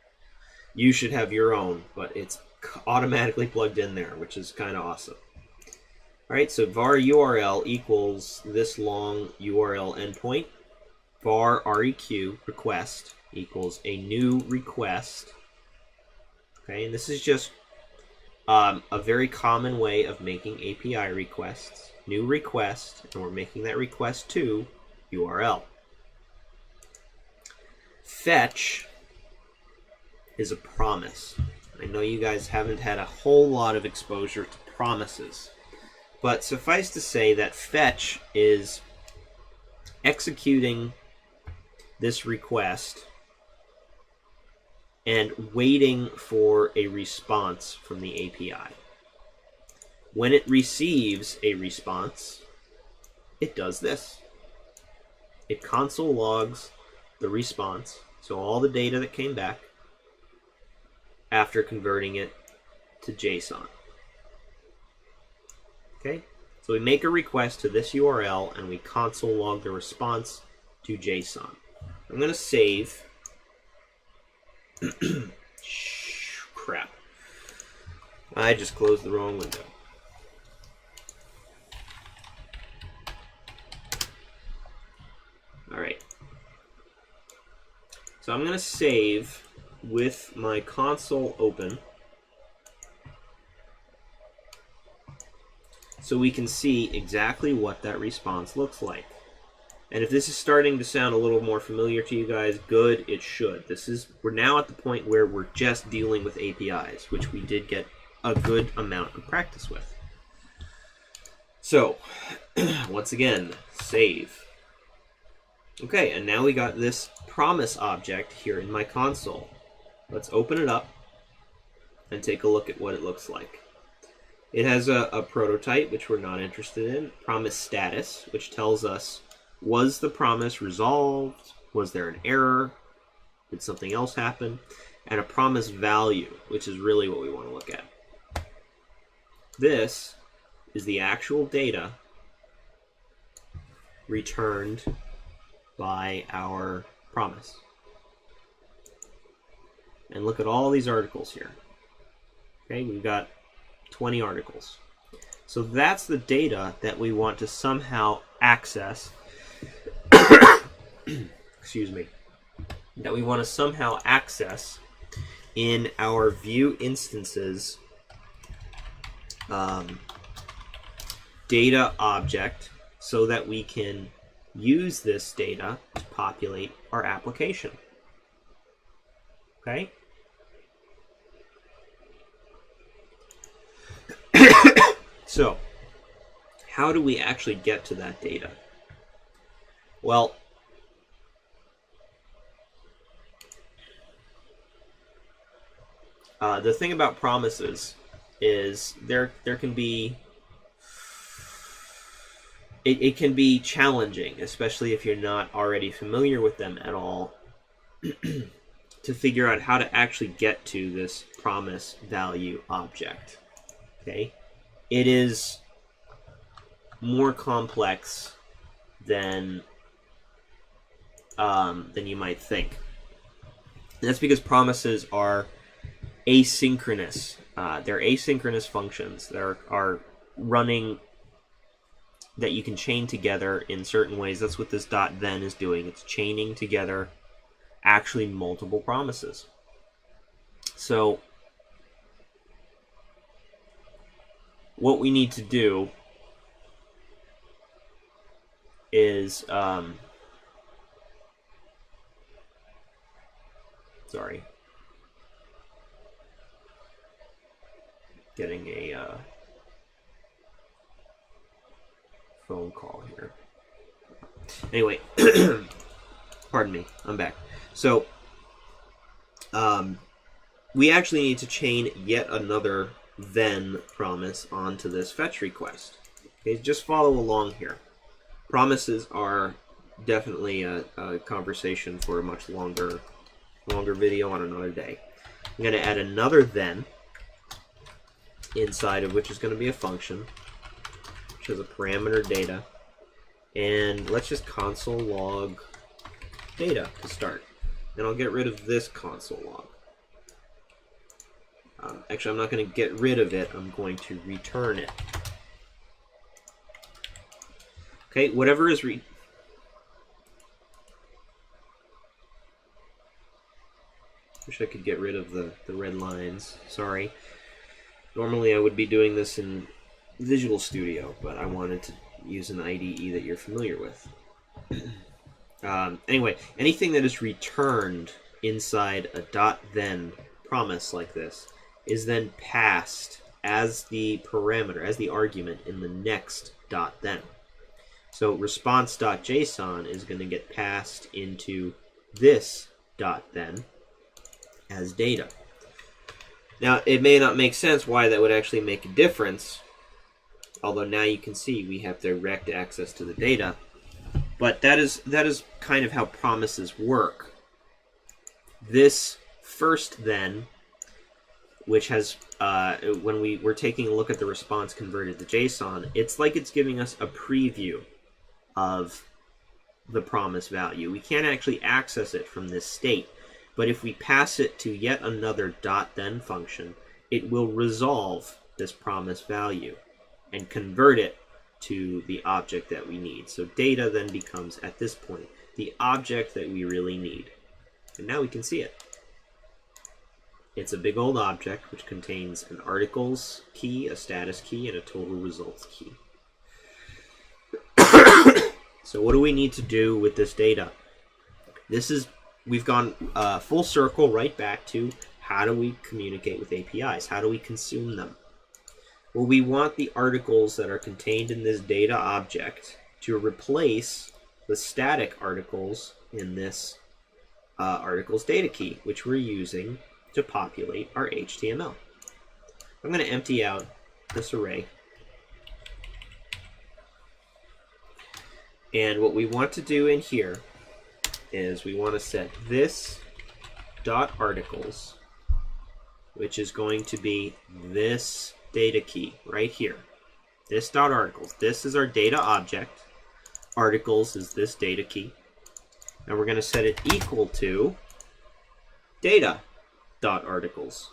You should have your own, but it's automatically plugged in there, which is kind of awesome. All right, so var URL equals this long URL endpoint. Var req request equals a new request. Okay, and this is just a very common way of making API requests. New request, and we're making that request to URL. Fetch is a promise. I know you guys haven't had a whole lot of exposure to promises, but suffice to say that fetch is executing this request and waiting for a response from the API. When it receives a response, it does this. It console logs the response, so all the data that came back, after converting it to JSON. Okay, so we make a request to this URL and we console log the response to JSON. I'm going to save. Crap. I just closed the wrong window. Alright. So I'm going to save with my console open so we can see exactly what that response looks like. And if this is starting to sound a little more familiar to you guys, good, it should. We're now at the point where we're just dealing with APIs, which we did get a good amount of practice with. So, once again, save. Okay, and now we got this promise object here in my console. Let's open it up and take a look at what it looks like. It has a prototype, which we're not interested in. Promise status, which tells us, was the promise resolved? Was there an error? Did something else happen? And a promise value, which is really what we want to look at. This is the actual data returned by our promise. And look at all these articles here. Okay, we've got 20 articles. So that's the data that we want to somehow access. Excuse me. That we want to somehow access in our Vue instances data object, so that we can use this data to populate our application. Okay? So, how do we actually get to that data? Well, the thing about promises is there can be it can be challenging, especially if you're not already familiar with them at all, to figure out how to actually get to this promise value object. Okay, it is more complex than you might think. And that's because promises are asynchronous. They're asynchronous functions that are running, that you can chain together in certain ways. That's what this .then is doing. It's chaining together actually multiple promises. So what we need to do is sorry, getting a phone call here. Anyway, pardon me, I'm back. So we actually need to chain yet another then promise onto this fetch request. Okay, just follow along here. Promises are definitely a conversation for a much longer video on another day. I'm going to add another then, inside of which is going to be a function which has a parameter data, and let's just console log data to start. And I'll get rid of this console log. Actually, I'm not going to get rid of it, I'm going to return it. Okay, whatever is wish I could get rid of the red lines, sorry. Normally I would be doing this in Visual Studio, but I wanted to use an IDE that you're familiar with. Anyway, anything that is returned inside a .then promise like this is then passed as the parameter, as the argument in the next .then. So response.json is going to get passed into this .then as data. Now, it may not make sense why that would actually make a difference, although now you can see we have direct access to the data. But that is kind of how promises work. This first then, which has, when we're taking a look at the response converted to JSON, it's like it's giving us a preview of the promise value. We can't actually access it from this state, but if we pass it to yet another .then function, it will resolve this promise value and convert it to the object that we need. So data then becomes, at this point, the object that we really need. And now we can see it. It's a big old object which contains an articles key, a status key, and a total results key. So what do we need to do with this data? We've gone full circle right back to how do we communicate with APIs? How do we consume them? Well, we want the articles that are contained in this data object to replace the static articles in this articles data key, which we're using to populate our HTML. I'm going to empty out this array. And what we want to do in here is we want to set this dot articles, which is going to be this data key right here. This dot articles. This is our data object. Articles is this data key. And we're going to set it equal to data dot articles.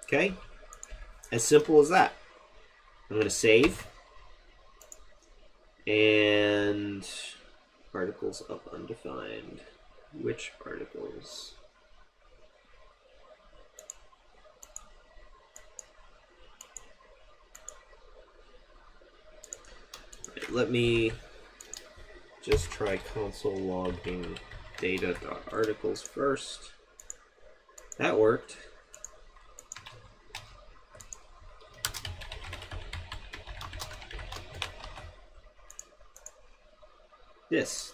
Okay? As simple as that. I'm going to save. And articles of undefined. Which articles? Right, let me just try console logging data.articles first. That worked.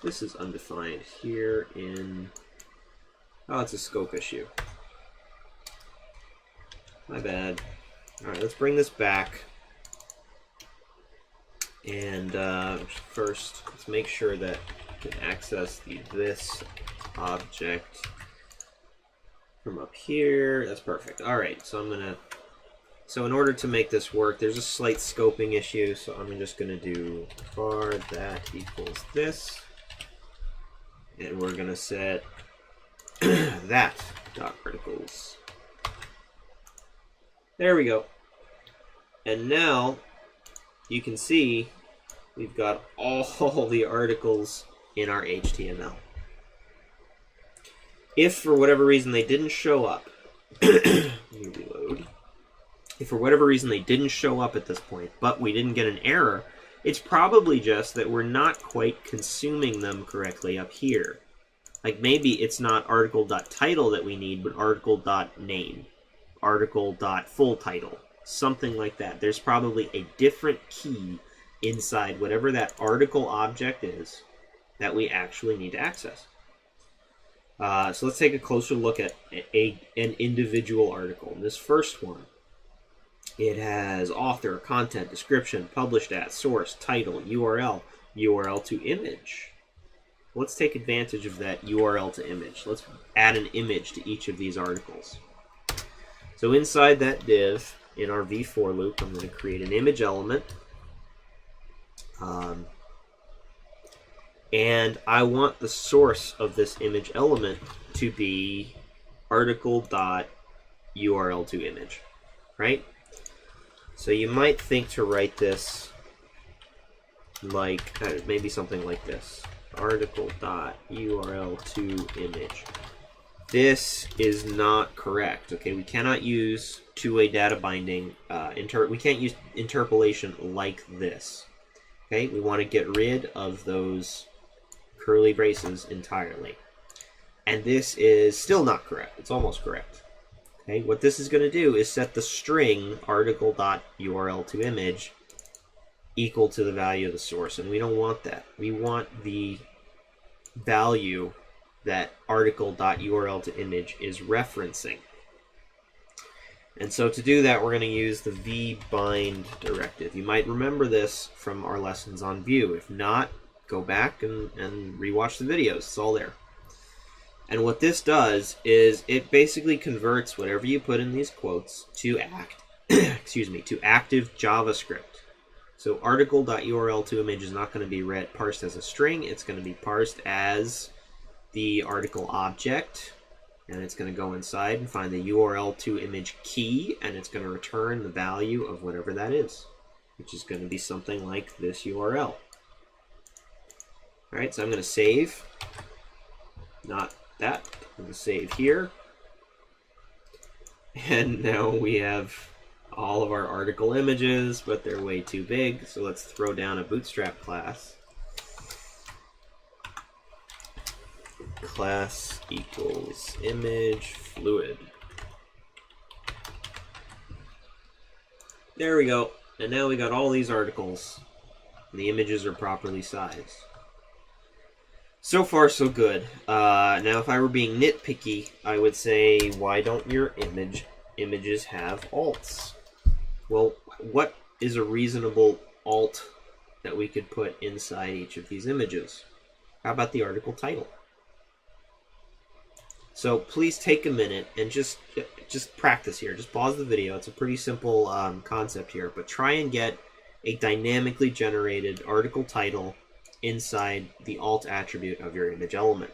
This is undefined here in, oh, it's a scope issue. My bad. All right, let's bring this back. And first, let's make sure that we can access the this object from up here. That's perfect. All right, so I'm gonna, so in order to make this work, there's a slight scoping issue. So I'm just gonna do var that equals this, and we're gonna set that dot articles. There we go. And now you can see we've got all the articles in our HTML. If for whatever reason they didn't show up, let me reload. If for whatever reason they didn't show up at this point, but we didn't get an error, it's probably just that we're not quite consuming them correctly up here. Like maybe it's not article.title that we need, but article.name, article.full title, something like that. There's probably a different key inside whatever that article object is that we actually need to access. So let's take a closer look at an individual article. This first one, it has author, content, description, published at, source, title, URL, URL to image. Let's take advantage of that URL to image. Let's add an image to each of these articles. So inside that div, in our v-for loop, I'm going to create an image element. And I want the source of this image element to be article.url to image, right? So you might think to write this like, maybe something like this, article.url to image. This is not correct, okay? We cannot use two-way data binding, we can't use interpolation like this, okay? We want to get rid of those curly braces entirely. And this is still not correct. It's almost correct. Okay, what this is going to do is set the string article.url to image equal to the value of the source, and we don't want that. We want the value that article.url to image is referencing. And so to do that, we're going to use the vue-bind directive. You might remember this from our lessons on Vue. If not, go back and rewatch the videos. It's all there. And what this does is it basically converts whatever you put in these quotes to to active JavaScript. So article.url to image is not going to be parsed as a string. It's going to be parsed as the article object, and it's going to go inside and find the URL to image key, and it's going to return the value of whatever that is, which is going to be something like this URL. All right, so I'm going to save. Not that. I'm going to save here. And now we have all of our article images, but they're way too big. So let's throw down a Bootstrap class class equals image fluid. There we go. And now we got all these articles. And the images are properly sized. So far, so good. Now, if I were being nitpicky, I would say, why don't your images have alts? Well, what is a reasonable alt that we could put inside each of these images? How about the article title? So please take a minute and just practice here. Just pause the video. It's a pretty simple concept here, but try and get a dynamically generated article title inside the alt attribute of your image element.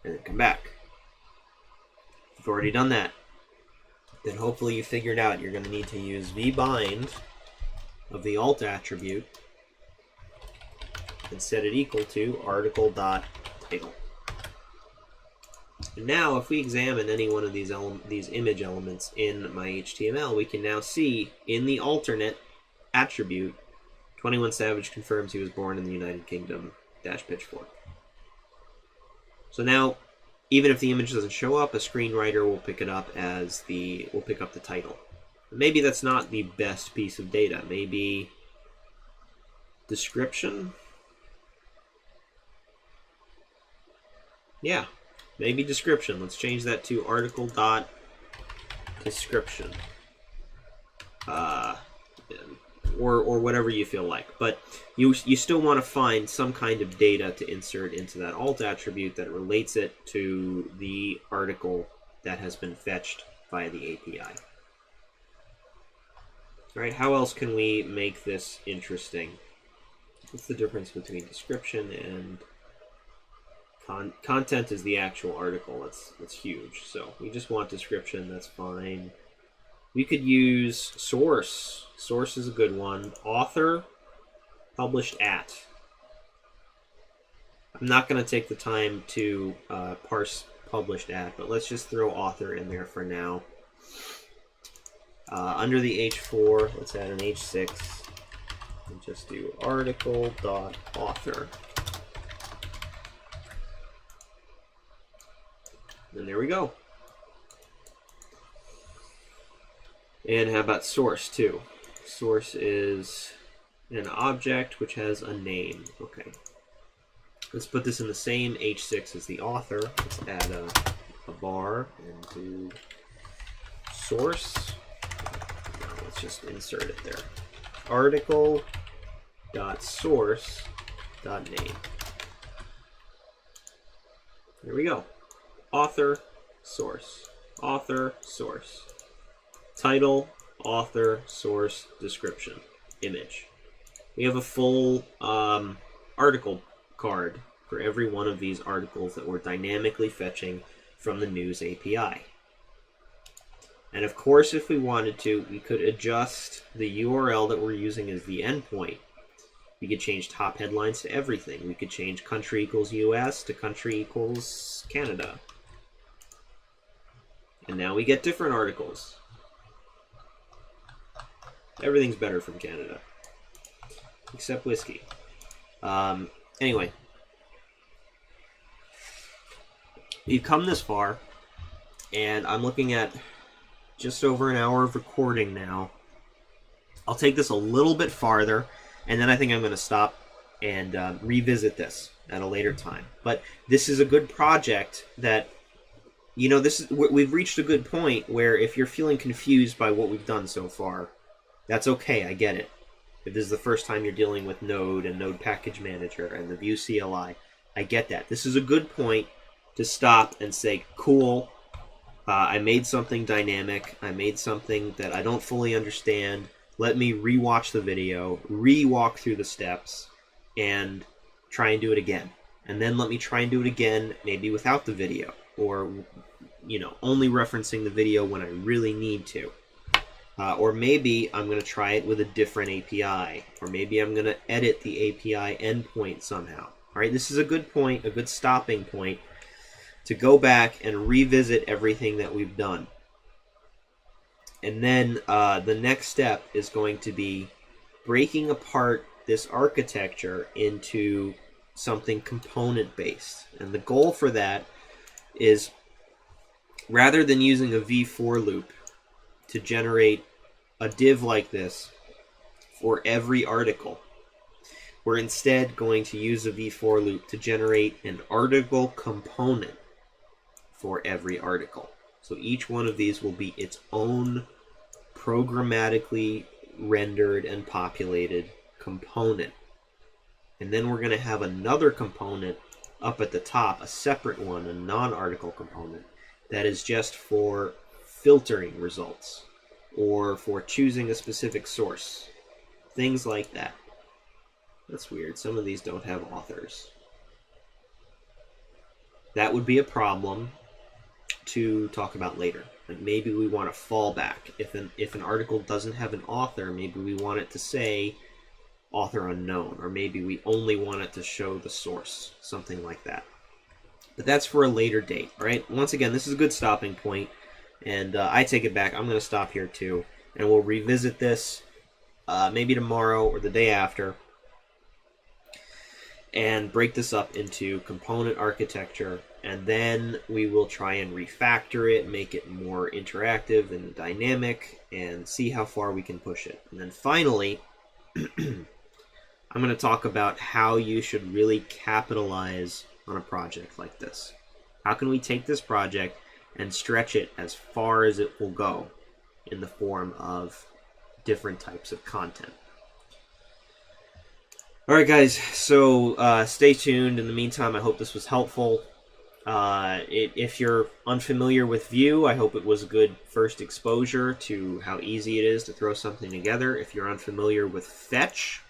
And then come back. If you've already done that, then hopefully you figured out you're going to need to use vbind of the alt attribute and set it equal to article.title. And now, if we examine any one of these image elements in my HTML, we can now see in the alternate attribute, 21 Savage confirms he was born in the United Kingdom, -pitchfork. So now, even if the image doesn't show up, a screenwriter will pick it up as the title. Maybe that's not the best piece of data. Maybe description. Yeah. Maybe description. Let's change that to article.description. Or whatever you feel like. But you still want to find some kind of data to insert into that alt attribute that relates it to the article that has been fetched via the API. All right, how else can we make this interesting? What's the difference between description and content is the actual article. That's huge. So we just want description. That's fine. We could use source. Source is a good one. Author, published at. I'm not going to take the time to parse published at, but let's just throw author in there for now. Under the H4, let's add an H6 and just do article.author. And there we go. And how about source too? Source is an object which has a name. Okay. Let's put this in the same H6 as the author. Let's add a bar and do source. Now let's just insert it there. Article.source.name. There we go. Author, source. Author, source. Title, author, source, description, image. We have a full article card for every one of these articles that we're dynamically fetching from the news API. And of course, if we wanted to, we could adjust the URL that we're using as the endpoint. We could change top headlines to everything. We could change country equals US to country equals Canada. And now we get different articles. Everything's better from Canada. Except whiskey. Anyway. We've come this far. And I'm looking at just over an hour of recording now. I'll take this a little bit farther. And then I think I'm going to stop and revisit this at a later time. But this is a good project that, you know, we've reached a good point where if you're feeling confused by what we've done so far, that's okay, I get it. If this is the first time you're dealing with Node and Node Package Manager and the vue-cli, I get that. This is a good point to stop and say, cool, I made something dynamic, I made something that I don't fully understand, let me re-watch the video, re-walk through the steps, and try and do it again. And then let me try and do it again, maybe without the video, or, you know, only referencing the video when I really need to. Or maybe I'm going to try it with a different API. Or maybe I'm going to edit the API endpoint somehow. All right, this is a good point, a good stopping point to go back and revisit everything that we've done. And then the next step is going to be breaking apart this architecture into something component-based. And the goal for that is, rather than using a v-for loop to generate a div like this for every article, we're instead going to use a v-for loop to generate an article component for every article. So each one of these will be its own programmatically rendered and populated component. And then we're going to have another component up at the top, a separate one, a non-article component, that is just for filtering results or for choosing a specific source. Things like that. That's weird. Some of these don't have authors. That would be a problem to talk about later. Like maybe we want a fallback. If an article doesn't have an author, maybe we want it to say author unknown, or maybe we only want it to show the source, something like that. But that's for a later date, all right? Once again, this is a good stopping point, and I take it back. I'm going to stop here too, and we'll revisit this maybe tomorrow or the day after, and break this up into component architecture, and then we will try and refactor it, make it more interactive and dynamic, and see how far we can push it. And then finally, I'm going to talk about how you should really capitalize on a project like this. How can we take this project and stretch it as far as it will go in the form of different types of content? Alright guys, so stay tuned. In the meantime, I hope this was helpful. If you're unfamiliar with Vue, I hope it was a good first exposure to how easy it is to throw something together. If you're unfamiliar with Fetch,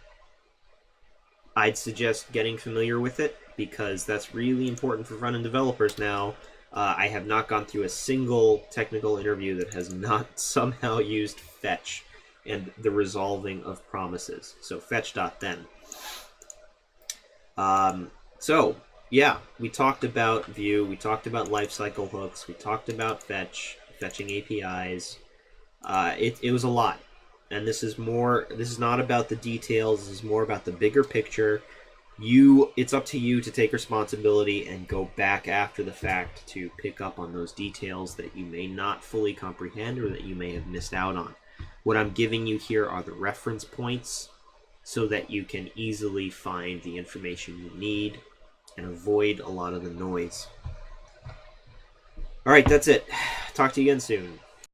I'd suggest getting familiar with it, because that's really important for front-end developers now. I have not gone through a single technical interview that has not somehow used Fetch and the resolving of promises. So fetch.then. So yeah, we talked about Vue, we talked about lifecycle hooks, we talked about fetching APIs. It was a lot, and this is not about the details. This is more about the bigger picture. It's up to you to take responsibility and go back after the fact to pick up on those details that you may not fully comprehend or that you may have missed out on. What I'm giving you here are the reference points so that you can easily find the information you need and avoid a lot of the noise. All right, that's it. Talk to you again soon.